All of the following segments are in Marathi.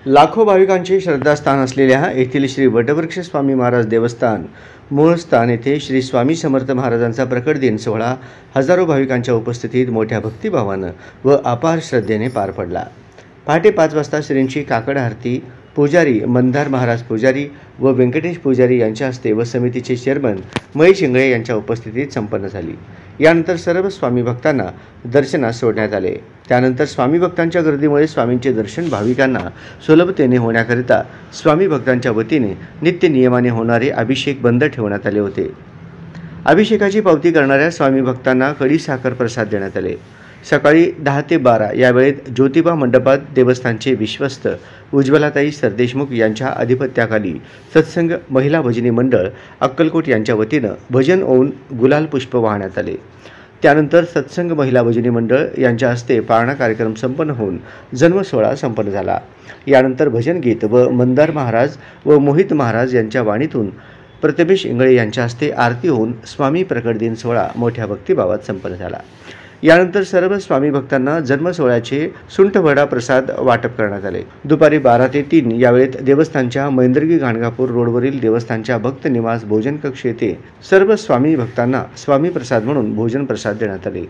लाखो भाविकांचे श्रद्धास्थान असलेल्या येथील श्री वटवृक्ष स्वामी महाराज देवस्थान मूळ स्थान येथे श्री स्वामी समर्थ महाराजांचा प्रकट दिन सोहळा हजारो भाविकांच्या उपस्थितीत मोठ्या भक्तिभावानं व अपार श्रद्धेने पार पडला। पहाटे 5 वाजता श्रींची काकड आरती पुजारी मंदार महाराज पुजारी व व्यंकटेश पुजारी यांच्या हस्ते व समितीचे चेअरमन महेश इंगळे यांच्या उपस्थितीत संपन्न झाली। यानंतर सर्व स्वामी भक्तांना दर्शनास सोडण्यात आले। त्यानंतर स्वामी भक्तांच्या गर्दीमुळे स्वामींचे दर्शन भाविकांना सुलभतेने होण्याकरिता स्वामी भक्तांच्या वतीने नित्य नियमाने होणारे अभिषेक बंद ठेवण्यात आले होते। अभिषेकाची पावती करणाऱ्या स्वामी भक्तांना कढी साखर प्रसाद देण्यात आले। सकाळी 10 ते 12 या वेळेत ज्योतिबा मंडपात देवस्थानचे विश्वस्त उज्ज्वलाताई सरदेशमुख यांच्या अधिपत्याखाली सत्संग महिला भजनी मंडळ अक्कलकोट यांच्या वतीनं भजन ओवून गुलाल पुष्प वाहण्यात आले। त्यानंतर सत्संग महिला भजनी मंडळ यांच्या हस्ते पाळणा कार्यक्रम संपन्न होऊन जन्म सोहळा संपन्न झाला। यानंतर भजन गीत व मंदार महाराज व मोहित महाराज यांच्या वाणीतून प्रथमेश इंगळे यांच्या हस्ते आरती होऊन स्वामी प्रकट दिन सोहळा मोठ्या भक्तिभावात संपन्न झाला। यानंतर सर्व स्वामी भक्तांना जन्म सोहळ्याचे सुंठवडा प्रसाद वाटप करण्यात आले। दुपारी 12 ते 3 या वेळेत देवस्थानच्या मैंदर्गी गाणगापूर रोडवरील देवस्थानच्या भक्त निवास भोजन कक्ष येथे सर्व स्वामी भक्तांना स्वामी प्रसाद म्हणून भोजन प्रसाद देण्यात आले।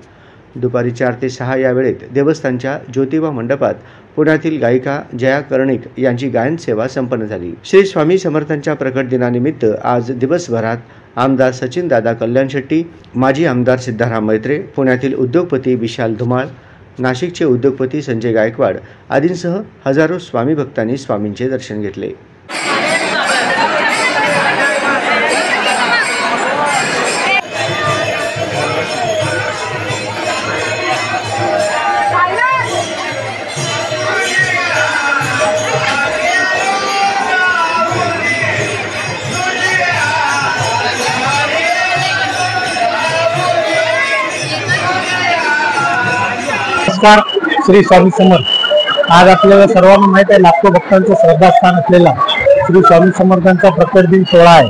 दुपारी 4 ते 6 या वेळेत देवस्थानच्या ज्योतिबा मंडपात पुण्यातील गायिका जया कर्णिक यांची गायन सेवा संपन्न झाली। श्री स्वामी समर्थांच्या प्रकट दिनानिमित्त आज दिवसभरात आमदार सचिन दादा कल्याण शेट्टी, माजी आमदार सिद्धाराम मैत्रे, पुण्यातील उद्योगपती विशाल धुमाळ, नाशिकचे उद्योगपती संजय गायकवाड आदींसह हजारो स्वामी भक्तांनी स्वामींचे दर्शन घेतले। श्री स्वामी समर्थ। आज आपल्याला सर्वांना माहित आहे लाखो भक्तांचं श्रद्धास्थान असलेला श्री स्वामी समर्थांचा प्रकट दिन सोहळा आहे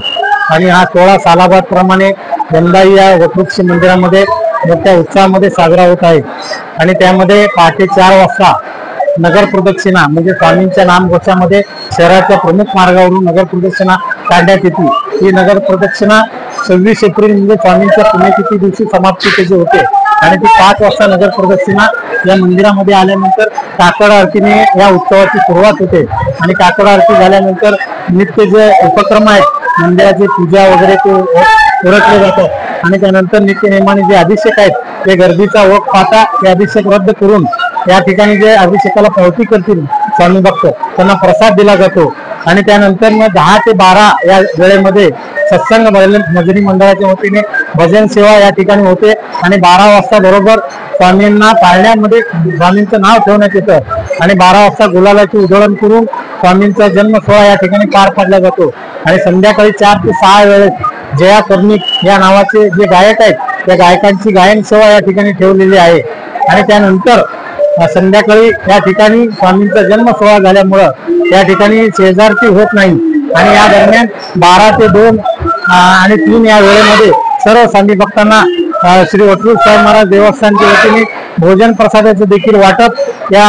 आणि हा सोहळा सालाबाद प्रमाणे यंदाही या वटवृक्ष मंदिरामध्ये मोठ्या उत्साहामध्ये साजरा होत आहे आणि त्यामध्ये पहाटे 4 वाजता नगर प्रदक्षिणा म्हणजे स्वामींच्या नामघोषामध्ये शहराच्या प्रमुख मार्गावरून नगर प्रदक्षिणा काढण्यात येते। ही नगर प्रदक्षिणा 26 एप्रिल म्हणजे स्वामींच्या पुण्यतिथी दिवशी समाप्ती त्याची होते आणि ती 5 वाजता नगर प्रदक्षिणा या मंदिरामध्ये आल्यानंतर काकड आरतीने या उत्सवाची सुरुवात होते आणि काकड आरती झाल्यानंतर नित्य जे उपक्रम आहेत मंदिराची पूजा वगैरे ते उरकले जातात आणि त्यानंतर नित्य नेमाने जे अभिषेक आहेत ते गर्दीचा ओघ पाहता ते अभिषेक रद्द करून या ठिकाणी जे अभिषेकाला पावती करतील स्वामी भक्त त्यांना प्रसाद दिला जातो आणि त्यानंतर मग 10 ते 12 या वेळेमध्ये सत्संग भजनी मंडळाच्या वतीने भजन सेवा या ठिकाणी होते आणि 12 वाजता बरोबर स्वामींना पाळण्यामध्ये स्वामींचं नाव ठेवण्यात येतं आणि 12 वाजता गुलालाची उधळण करून स्वामींचा जन्म सोहळा या ठिकाणी पार पाडला जातो आणि संध्याकाळी 4 ते 6 वेळेत जया कर्णिक या नावाचे जे गायक आहेत त्या गायकांची गायन सेवा या ठिकाणी ठेवलेली आहे आणि त्यानंतर संध्याकाळी या ठिकाणी स्वामींचा जन्म सोहळा झाल्यामुळं या ठिकाणी शेजारती होत नाही आणि या दरम्यान 12 ते 2 आणि 3 या वेळेमध्ये सर्व स्वामी भक्तांना श्री वटवृक्ष स्वामी महाराज देवस्थानच्या वतीने भोजन प्रसादाचे देखील वाटप या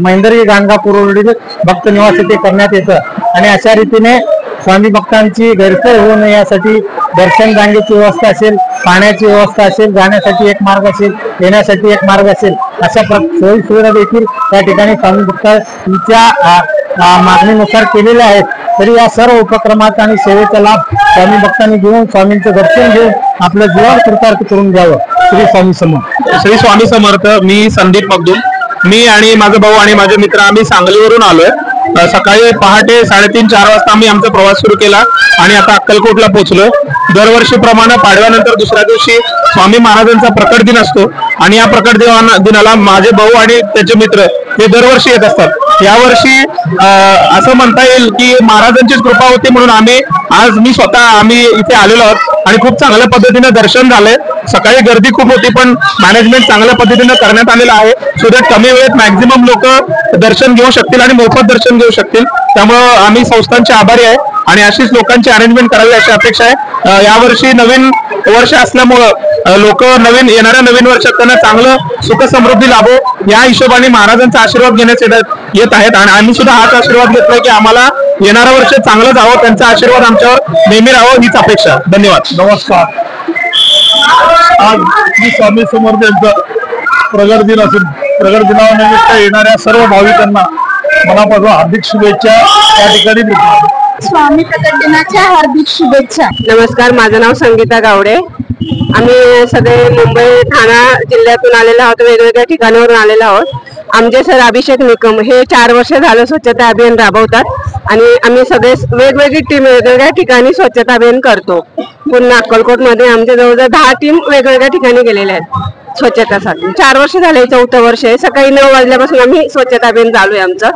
मैंदर्गी गाणगापूर रोडवरील भक्त निवास येथे करण्यात येतं आणि अशा रीतीने स्वामी भक्तांची गैरसोय होऊ नये यासाठी दर्शन रांगेची व्यवस्था असेल, पाण्याची व्यवस्था असेल, जाण्यासाठी एक मार्ग असेल, येण्यासाठी एक मार्ग असेल, अशा सोयी सुविधा देखील या ठिकाणी स्वामी भक्तांच्या मागणीनुसार केलेल्या आहेत। तरी या सर्व उपक्रमाचा आणि सेवेचा लाभ स्वामी भक्तांनी घेऊन स्वामींचं दर्शन घेऊन आपलं जीवन कृतार्थ करून घ्यावं। श्री स्वामी समर्थ। श्री स्वामी समर्थ। मी संदीप मगदूम, मी आणि माझा भाऊ आणि माझे मित्र आम्ही सांगलीवरून आलोय। सकाळी पहाटे 3:30-4 वाजता आम्ही आमचा प्रवास सुरू केला आणि आता अक्कलकोटला पोहोचलो। दरवर्षीप्रमाणे पाडव्यानंतर दुसऱ्या दिवशी स्वामी महाराजांचा प्रकट दिन असतो आणि या प्रकट दिनाला माझे भाऊ आणि त्याचे मित्र हे दरवर्षी येत असतात। यावर्षी असं म्हणता येईल की महाराजांचीच कृपा होती म्हणून मी स्वतः इथे आलेलो आहोत आणि खूप चांगल्या पद्धतीने दर्शन झालंय। सकाळी गर्दी खूप होती पण मॅनेजमेंट चांगल्या पद्धतीने करण्यात आलेलं आहे सो दॅट कमी वेळेत मॅक्झिमम लोक दर्शन घेऊ शकतील आणि मोफत दर्शन घेऊ शकतील। त्यामुळे आम्ही संस्थांचे आभारी आहे आणि अशीच लोकांची अरेंजमेंट करावी अशी अपेक्षा आहे। यावर्षी नवीन वर्ष असल्यामुळे लोक येणाऱ्या नवीन वर्षात त्यांना चांगलं सुख समृद्धी लाभो या हिशोबाने महाराजांचा आशीर्वाद घेण्यासाठी येत आहेत आणि आम्ही सुद्धा हाच आशीर्वाद घेतलाय की आम्हाला येणारं वर्ष चांगलं जावं, त्यांचा आशीर्वाद आमच्यावर नेहमी राहावं हीच अपेक्षा. धन्यवाद. नमस्कार. आज श्री स्वामी समर्थ यांचा प्रगट दिन असून प्रगट दिनानिमित्त येणाऱ्या सर्व भाविकांना मनापासून हार्दिक शुभेच्छा या ठिकाणी देतो. स्वामी प्रकट दिनाच्या हार्दिक शुभेच्छा. नमस्कार, माझं नाव संगीता गावडे. आम्ही सगळे मुंबई ठाणा जिल्ह्यातून आलेलो आहोत, वेगवेगळ्या ठिकाणावरून आलेलो आहोत. आमचे सर अभिषेक निकम हे 4 वर्ष झालं स्वच्छता अभियान राबवतात आणि आम्ही सगळे वेगवेगळी टीम वेगवेगळ्या ठिकाणी स्वच्छता अभियान करतो. पुन्हा अक्कलकोटमध्ये आमच्या जवळजवळ 10 टीम वेगवेगळ्या ठिकाणी गेलेल्या आहेत स्वच्छतासाठी. 4 वर्ष झाले, 4थं वर्ष आहे. सकाळी 9 वाजल्यापासून आम्ही स्वच्छता अभियान चालू आहे आमचं.